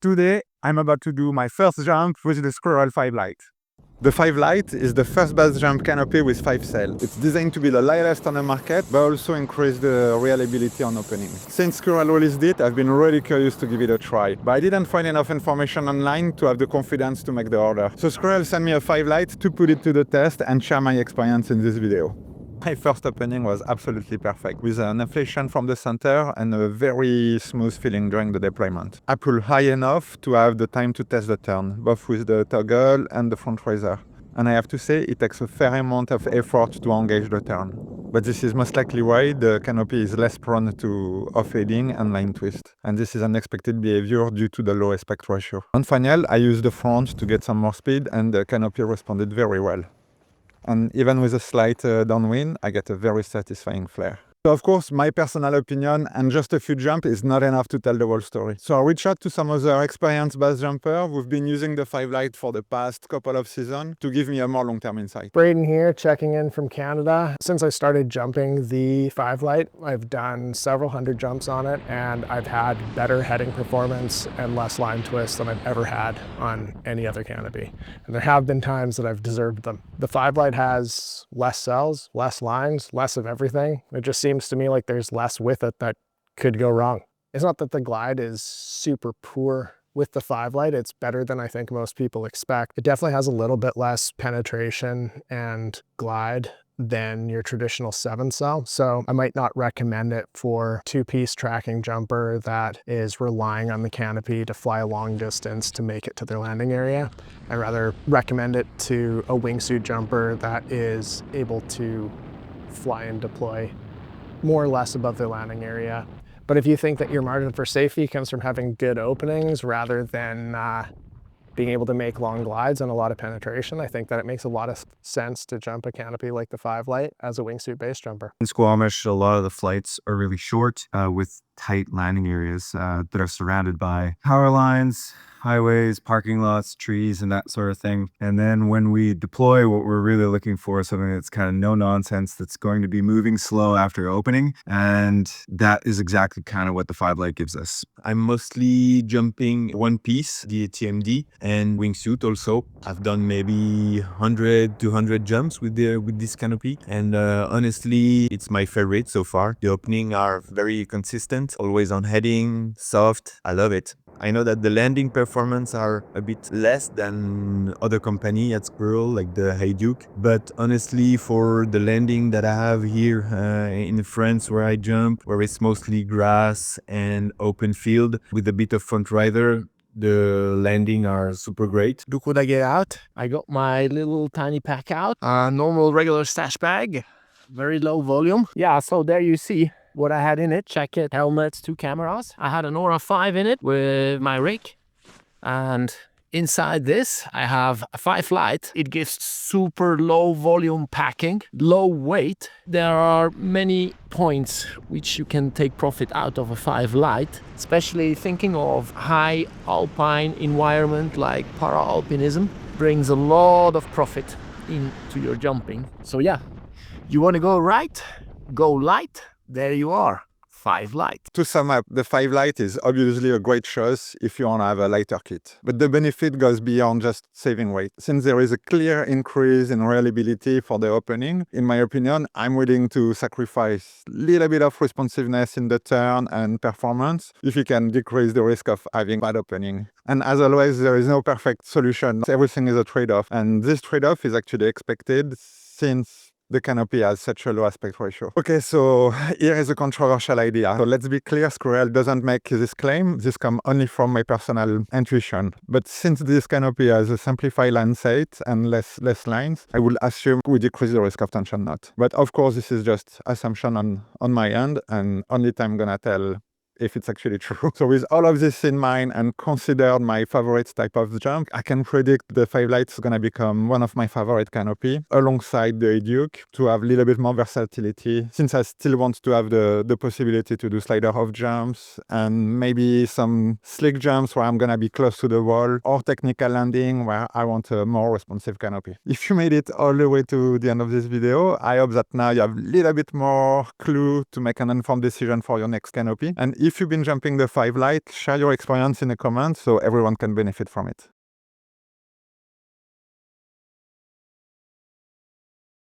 Today, I'm about to do my first jump with the Squirrel 5 Lite. The 5 Lite is the first base jump canopy with 5 sails. It's designed to be the lightest on the market, but also increase the reliability on opening. Since Squirrel released it, I've been really curious to give it a try, but I didn't find enough information online to have the confidence to make the order. So Squirrel sent me a 5 Lite to put it to the test and share my experience in this video. My first opening was absolutely perfect, with an inflation from the center and a very smooth feeling during the deployment. I pulled high enough to have the time to test the turn, both with the toggle and the front riser. And I have to say, it takes a fair amount of effort to engage the turn. But this is most likely why the canopy is less prone to off-fading and line twist. And this is an expected behavior due to the low aspect ratio. On final, I used the front to get some more speed, and the canopy responded very well. And even with a slight downwind, I get a very satisfying flare. So of course, my personal opinion and just a few jumps is not enough to tell the whole story. So I reached out to some other experienced base jumper who've been using the 5 Lite for the past couple of seasons to give me a more long-term insight. Braden here, checking in from Canada. Since I started jumping the 5 Lite, I've done several hundred jumps on it, and I've had better heading performance and less line twist than I've ever had on any other canopy. And there have been times that I've deserved them. The 5 Lite has less cells, less lines, less of everything. It just seems to me like there's less with it that could go wrong. It's not that the glide is super poor with the 5 Lite, it's better than I think most people expect. It definitely has a little bit less penetration and glide than your traditional 7 cell. So I might not recommend it for two-piece tracking jumper that is relying on the canopy to fly a long distance to make it to their landing area. I rather recommend it to a wingsuit jumper that is able to fly and deploy more or less above their landing area. But if you think that your margin for safety comes from having good openings rather than being able to make long glides and a lot of penetration, I think that it makes a lot of sense to jump a canopy like the 5 Lite as a wingsuit base jumper. In Squamish, a lot of the flights are really short with tight landing areas that are surrounded by power lines, highways, parking lots, trees, and that sort of thing. And then when we deploy, what we're really looking for is something that's kind of no nonsense, that's going to be moving slow after opening. And that is exactly kind of what the 5 Lite gives us. I'm mostly jumping one piece, the TMD, and wingsuit also. I've done maybe 100, 200 jumps with this canopy. And honestly, it's my favorite so far. The opening are very consistent, always on heading, soft. I love it. I know that the landing performance are a bit less than other company at Squirrel, like the Hayduke. But honestly, for the landing that I have here in France where I jump, where it's mostly grass and open field with a bit of front rider, the landing are super great. Look what I get out. I got my little tiny pack out. Normal regular stash bag. Very low volume. Yeah, so there you see what I had in it. Check it. Helmets, 2 cameras. I had an Aura 5 in it with my rig. And inside this, I have a 5 Lite. It gives super low volume packing, low weight. There are many points which you can take profit out of a 5 Lite, especially thinking of high alpine environment like para-alpinism. Brings a lot of profit into your jumping. So yeah, you want to go right, go light. There you are, 5 Lite. To sum up, the 5 Lite is obviously a great choice if you want to have a lighter kit. But the benefit goes beyond just saving weight. Since there is a clear increase in reliability for the opening, in my opinion, I'm willing to sacrifice a little bit of responsiveness in the turn and performance if you can decrease the risk of having bad opening. And as always, there is no perfect solution. Everything is a trade-off. And this trade-off is actually expected since the canopy has such a low aspect ratio. Okay, so here is a controversial idea. So let's be clear, Squirrel doesn't make this claim. This comes only from my personal intuition. But since this canopy has a simplified line set and less lines, I will assume we decrease the risk of tension knot. But of course, this is just assumption on my end, and only time gonna tell if it's actually true. So with all of this in mind and consider my favorite type of jump, I can predict the 5 Lite is gonna become one of my favorite canopy alongside the Duke to have a little bit more versatility, since I still want to have the possibility to do slider off jumps and maybe some slick jumps where I'm gonna be close to the wall, or technical landing where I want a more responsive canopy. If you made it all the way to the end of this video, I hope that now you have a little bit more clue to make an informed decision for your next canopy. And if you've been jumping the 5 light, share your experience in the comments so everyone can benefit from it.